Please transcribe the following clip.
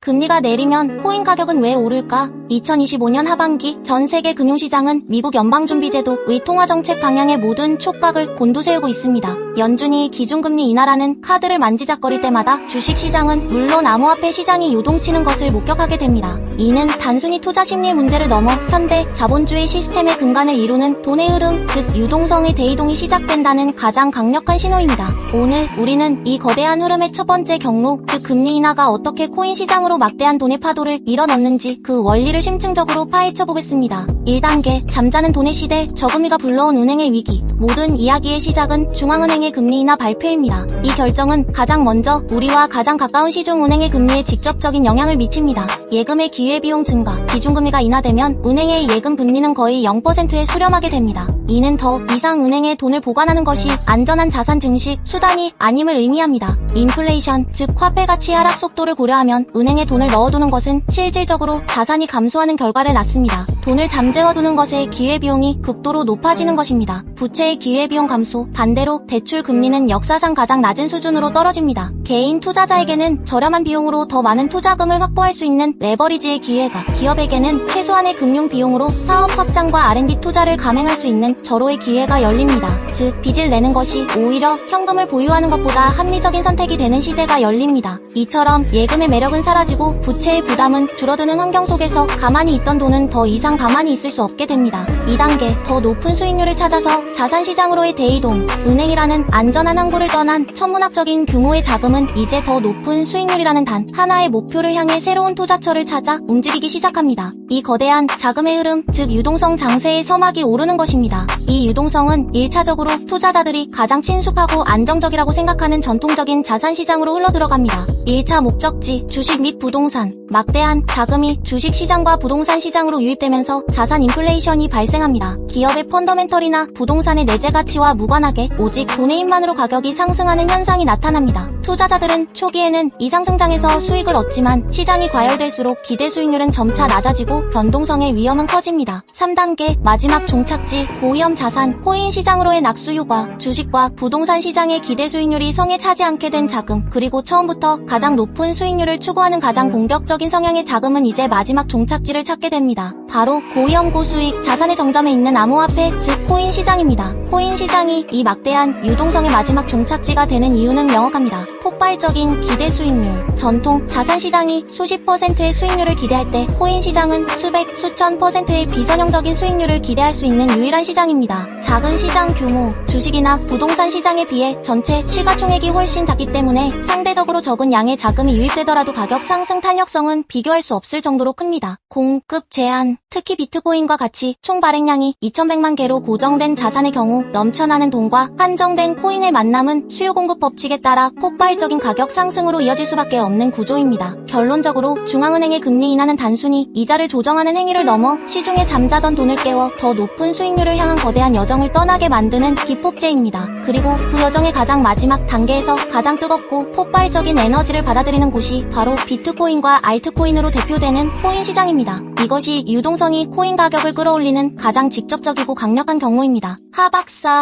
금리가 내리면 코인 가격은 왜 오를까? 2025년 하반기 전 세계 금융시장은 미국 연방준비제도의 통화정책 방향의 모든 촉각을 곤두세우고 있습니다. 연준이 기준금리 인하라는 카드를 만지작거릴 때마다 주식시장은 물론 암호화폐 시장이 요동치는 것을 목격하게 됩니다. 이는 단순히 투자 심리의 문제를 넘어 현대 자본주의 시스템의 근간을 이루는 돈의 흐름, 즉 유동성의 대이동이 시작된다는 가장 강력한 신호입니다. 오늘 우리는 이 거대한 흐름의 첫 번째 경로, 즉 금리 인하가 어떻게 코인 시장으로 막대한 돈의 파도를 밀어넣는지 그 원리를 심층적으로 파헤쳐 보겠습니다. 1단계, 잠자는 돈의 시대, 저금리가 불러온 은행의 위기. 모든 이야기의 시작은 중앙은행의 금리 인하 발표입니다. 이 결정은 가장 먼저 우리와 가장 가까운 시중은행의 금리에 직접적인 영향을 미칩니다. 예금의 기회비용 증가, 기준금리가 인하되면 은행의 예금 금리는 거의 0%에 수렴하게 됩니다. 이는 더 이상 은행에 돈을 보관하는 것이 안전한 자산 증식 수단이 아님을 의미합니다. 인플레이션, 즉 화폐 가치 하락 속도를 고려하면 은행에 돈을 넣어두는 것은 실질적으로 자산이 감소하는 결과를 낳습니다. 돈을 잠재워두는 것의 기회비용이 극도로 높아지는 것입니다. 부채의 기회비용 감소, 반대로 대출 금리는 역사상 가장 낮은 수준으로 떨어집니다. 개인 투자자에게는 저렴한 비용으로 더 많은 투자금을 확보할 수 있는 레버리지의 기회가, 기업에게는 최소한의 금융 비용으로 사업 확장과 R&D 투자를 감행할 수 있는 절호의 기회가 열립니다. 즉, 빚을 내는 것이 오히려 현금을 보유하는 것보다 합리적인 선택이 되는 시대가 열립니다. 이처럼 예금의 매력은 사라지고 부채의 부담은 줄어드는 환경 속에서 가만히 있던 돈은 더 이상 가만히 있을 수 없게 됩니다. 2단계, 더 높은 수익률을 찾아서 자산시장으로의 대이동. 은행이라는 안전한 항구를 떠난 천문학적인 규모의 자금은 이제 더 높은 수익률이라는 단 하나의 목표를 향해 새로운 투자처를 찾아 움직이기 시작합니다. 이 거대한 자금의 흐름, 즉 유동성 장세의 서막이 오르는 것입니다. 이 유동성은 1차적으로 투자자들이 가장 친숙하고 안정적이라고 생각하는 전통적인 자산시장으로 흘러들어갑니다. 1차 목적지, 주식 및 부동산. 막대한 자금이 주식시장과 부동산 시장으로 유입되면서 자산 인플레이션이 발생합니다. 기업의 펀더멘털이나 부동산의 내재 가치와 무관하게 오직 돈의 힘만으로 가격이 상승하는 현상이 나타납니다. 투자자들은 초기에는 이 상승장에서 수익을 얻지만 시장이 과열될수록 기대 수익률은 점차 낮아지고 변동성의 위험은 커집니다. 3단계, 마지막 종착지, 고위험 자산, 코인 시장으로의 낙수 효과. 주식과 부동산 시장의 기대 수익률이 성에 차지 않게 된 자금, 그리고 처음부터 가장 높은 수익률을 추구하는 가장 공격적인 성향의 자금은 이제 마지막 종착지를 찾게 됩니다. 바로 고위험 고수익 자산의 정점에 있는 암호화폐, 즉 코인 시장입니다. 코인 시장이 이 막대한 유동성의 마지막 종착지가 되는 이유는 명확합니다. 폭발적인 기대 수익률. 전통 자산 시장이 수십 %의 수익률을 기대할 때 코인 시장은 수백, 수천 %의 비선형적인 수익률을 기대할 수 있는 유일한 시장입니다. 작은 시장 규모, 주식이나 부동산 시장에 비해 전체 시가총액이 훨씬 작기 때문에 상대적으로 적은 양의 자금이 유입되더라도 가격 상승 탄력성은 비교할 수 없을 정도로 큽니다. 공급 제한, 특히 비트코인과 같이 총 발행량이 2100만 개로 고정된 자산의 경우 넘쳐나는 돈과 한정된 코인의 만남은 수요 공급 법칙에 따라 폭발적인 가격 상승으로 이어질 수밖에 없는 구조입니다. 결론적으로 중앙은행의 금리 인하는 단순히 이자를 조정하는 행위를 넘어 시중에 잠자던 돈을 깨워 더 높은 수익률을 향한 거대한 여정을 떠나게 만드는 기폭제입니다. 그리고 그 여정의 가장 마지막 단계에서 가장 뜨겁고 폭발적인 에너지를 받아들이는 곳이 바로 비트코인과 알트코인으로 대표되는 코인 시장입니다. 이것이 유동성이 코인 가격을 끌어올리는 가장 직접적이고 강력한 경로입니다. 하 박사,